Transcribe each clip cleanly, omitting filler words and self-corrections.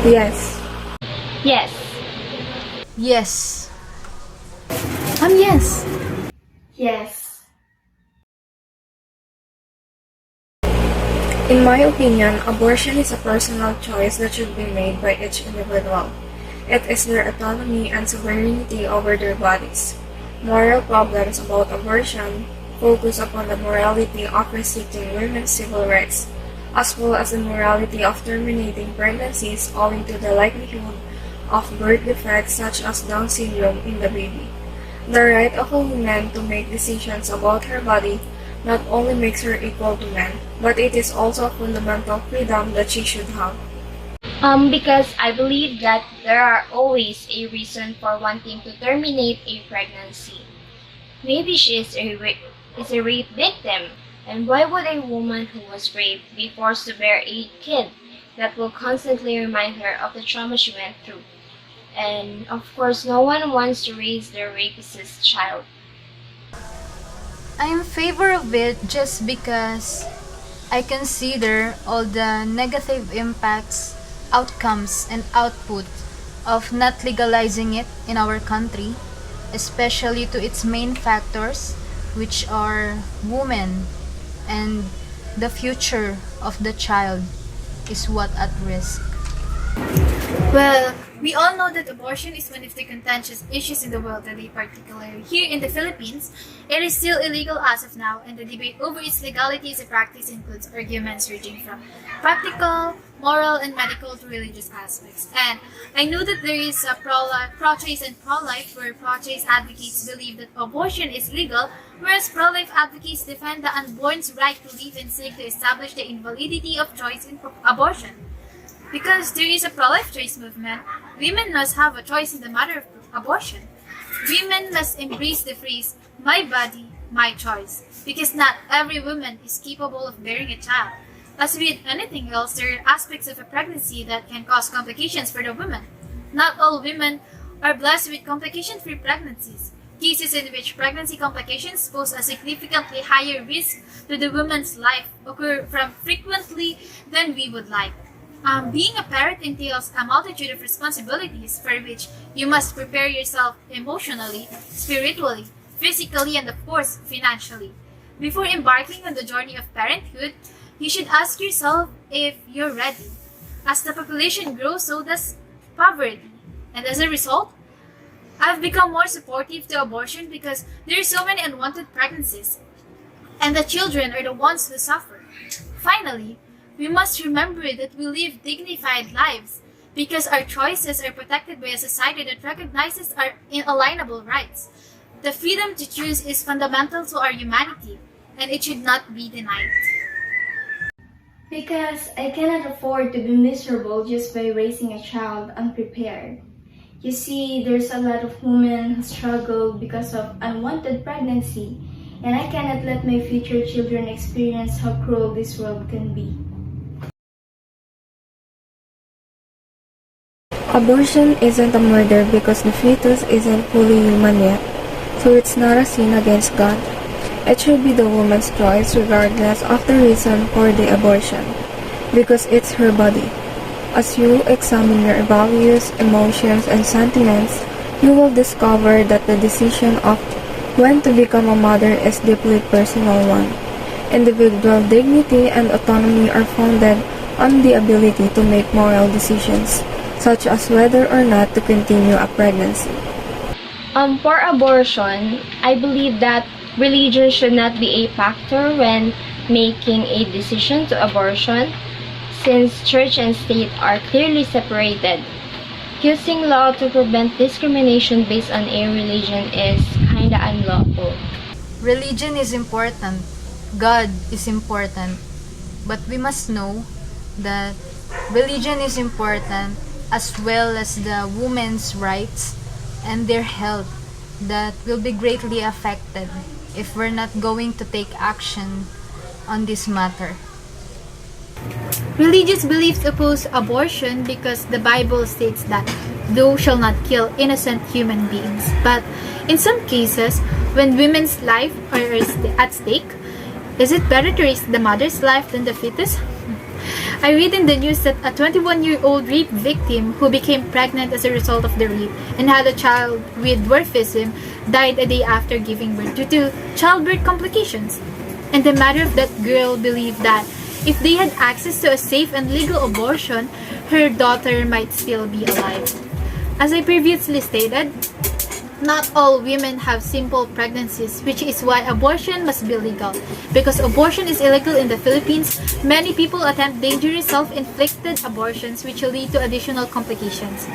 Yes. Yes. Yes. Yes. Yes. In my opinion, abortion is a personal choice that should be made by each individual. It is their autonomy and sovereignty over their bodies. Moral problems about abortion focus upon the morality of restricting women's civil rights, as well as the morality of terminating pregnancies owing to the likelihood of birth defects such as Down syndrome in the baby. The right of a woman to make decisions about her body not only makes her equal to men, but it is also a fundamental freedom that she should have. Because I believe that there are always a reason for wanting to terminate a pregnancy. Maybe she is a rape victim, and why would a woman who was raped be forced to bear a kid that will constantly remind her of the trauma she went through? And of course, no one wants to raise their rapist's child. I am in favor of it just because I consider all the negative impacts, outcomes, and output of not legalizing it in our country, especially to its main factors, which are women and the future of the child is what at risk. Well, we all know that abortion is one of the contentious issues in the world today, particularly here in the Philippines. It is still illegal as of now, and the debate over its legality as a practice includes arguments ranging from practical, moral, and medical to religious aspects. And I know that there is a pro-choice and pro-life, where pro-choice advocates believe that abortion is legal, whereas pro-life advocates defend the unborn's right to live and seek to establish the invalidity of choice in abortion. Because there is a pro-life choice movement, women must have a choice in the matter of abortion. Women must embrace the phrase, my body, my choice, because not every woman is capable of bearing a child. As with anything else, there are aspects of a pregnancy that can cause complications for the woman. Not all women are blessed with complication-free pregnancies. Cases in which pregnancy complications pose a significantly higher risk to the woman's life occur frequently than we would like. Being a parent entails a multitude of responsibilities for which you must prepare yourself emotionally, spiritually, physically, and of course, financially. Before embarking on the journey of parenthood, you should ask yourself if you're ready. As the population grows, so does poverty. And as a result, I've become more supportive to abortion because there are so many unwanted pregnancies, and the children are the ones who suffer. Finally, we must remember that we live dignified lives because our choices are protected by a society that recognizes our inalienable rights. The freedom to choose is fundamental to our humanity, and it should not be denied. Because I cannot afford to be miserable just by raising a child unprepared. You see, there's a lot of women who struggle because of unwanted pregnancy, and I cannot let my future children experience how cruel this world can be. Abortion isn't a murder because the fetus isn't fully human yet, so it's not a sin against God. It should be the woman's choice regardless of the reason for the abortion, because it's her body. As you examine your values, emotions, and sentiments, you will discover that the decision of when to become a mother is deeply personal one. Individual dignity and autonomy are founded on the ability to make moral decisions, such as whether or not to continue a pregnancy. For abortion, I believe that religion should not be a factor when making a decision to abortion, since church and state are clearly separated. Using law to prevent discrimination based on a religion is kinda unlawful. Religion is important. God is important. But we must know that religion is important as well as the women's rights and their health that will be greatly affected if we're not going to take action on this matter. Religious beliefs oppose abortion because the Bible states that thou shalt not kill innocent human beings. But in some cases, when women's life are at stake, is it better to risk the mother's life than the fetus? I read in the news that a 21-year-old rape victim who became pregnant as a result of the rape and had a child with dwarfism died a day after giving birth due to childbirth complications. And the mother of that girl believed that if they had access to a safe and legal abortion, her daughter might still be alive. As I previously stated, not all women have simple pregnancies, which is why abortion must be legal. Because abortion is illegal in the Philippines, many people attempt dangerous self-inflicted abortions which will lead to additional complications.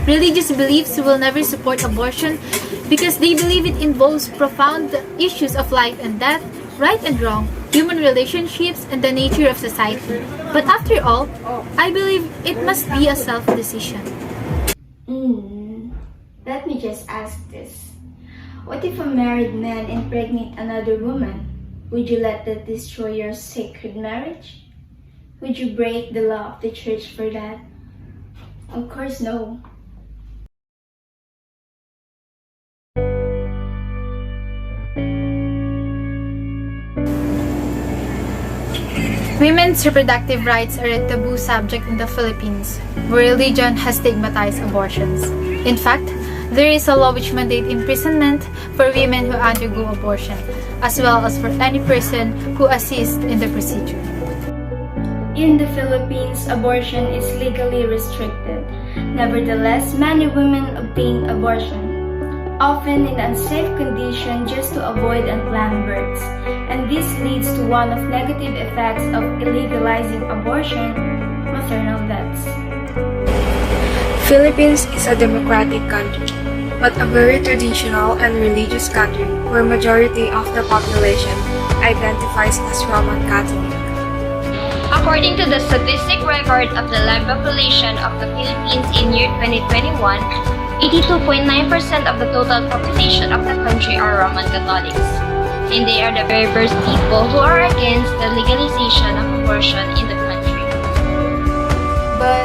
Religious beliefs will never support abortion because they believe it involves profound issues of life and death, right and wrong, human relationships, and the nature of society. But after all, I believe it must be a self-decision. Let me just ask this. What if a married man impregnate another woman? Would you let that destroy your sacred marriage? Would you break the law of the church for that? Of course no. Women's reproductive rights are a taboo subject in the Philippines, where religion has stigmatized abortions. In fact, there is a law which mandates imprisonment for women who undergo abortion, as well as for any person who assists in the procedure. In the Philippines, abortion is legally restricted. Nevertheless, many women obtain abortion, often in unsafe condition just to avoid unplanned births. And this leads to one of negative effects of illegalizing abortion, maternal deaths. Philippines is a democratic country, but a very traditional and religious country where majority of the population identifies as Roman Catholic. According to the statistic record of the live population of the Philippines in year 2021, 82.9% of the total population of the country are Roman Catholics. And they are the very first people who are against the legalization of abortion in the country. But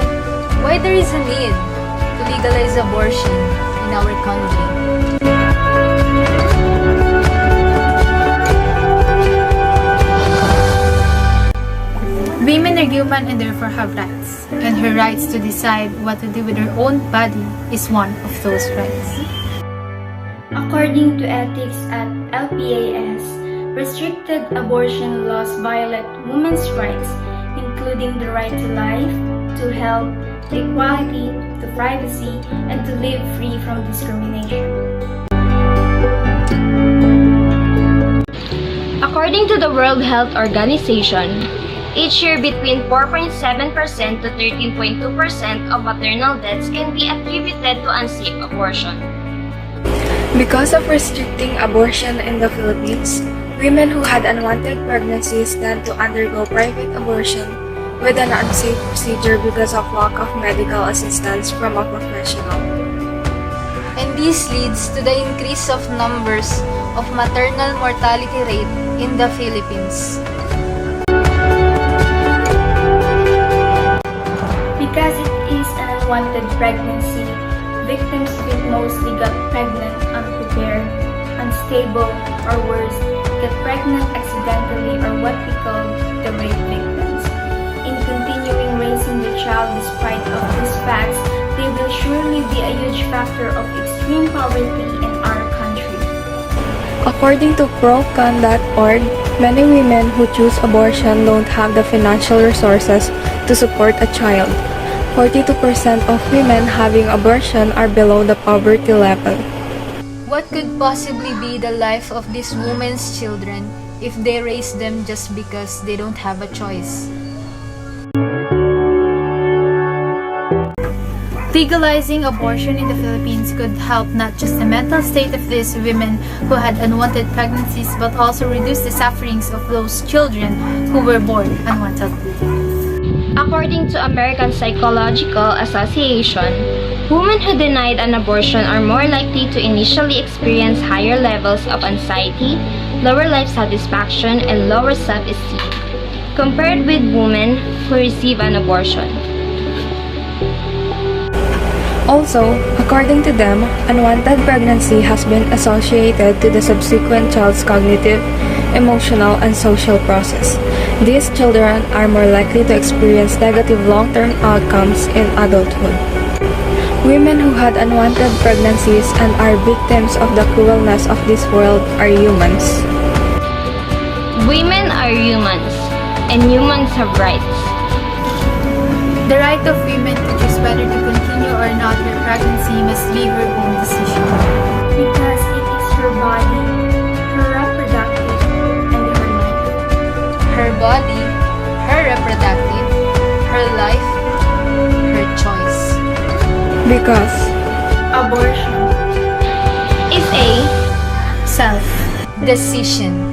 why there is a need to legalize abortion in our country? Women are human and therefore have rights, and her rights to decide what to do with her own body is one of those rights. According to ethics at LPAS, restricted abortion laws violate women's rights, including the right to life, to health, to equality, to privacy, and to live free from discrimination. According to the World Health Organization, each year between 4.7% to 13.2% of maternal deaths can be attributed to unsafe abortion. Because of restricting abortion in the Philippines, women who had unwanted pregnancies tend to undergo private abortion with an unsafe procedure because of lack of medical assistance from a professional. And this leads to the increase of numbers of maternal mortality rate in the Philippines. Because it is an unwanted pregnancy, victims of it mostly got pregnant unprepared, unstable, or worse, get pregnant accidentally or what we call the rape victims. In continuing raising the child despite of these facts, they will surely be a huge factor of extreme poverty in our country. According to procon.org, many women who choose abortion don't have the financial resources to support a child. 42% of women having abortion are below the poverty level. What could possibly be the life of these women's children if they raise them just because they don't have a choice? Legalizing abortion in the Philippines could help not just the mental state of these women who had unwanted pregnancies, but also reduce the sufferings of those children who were born unwantedly. According to American Psychological Association, women who denied an abortion are more likely to initially experience higher levels of anxiety, lower life satisfaction, and lower self-esteem, compared with women who receive an abortion. Also, according to them, unwanted pregnancy has been associated to the subsequent child's cognitive, emotional, and social process. These children are more likely to experience negative long-term outcomes in adulthood. Women who had unwanted pregnancies and are victims of the cruelness of this world are humans. Women are humans, and humans have rights. The right of women to choose whether to continue or not her pregnancy must be her own decision. Because it is her body, her reproductive, and her life. Her body, her reproductive, her life, her choice. Because Abortion Is a Self-decision.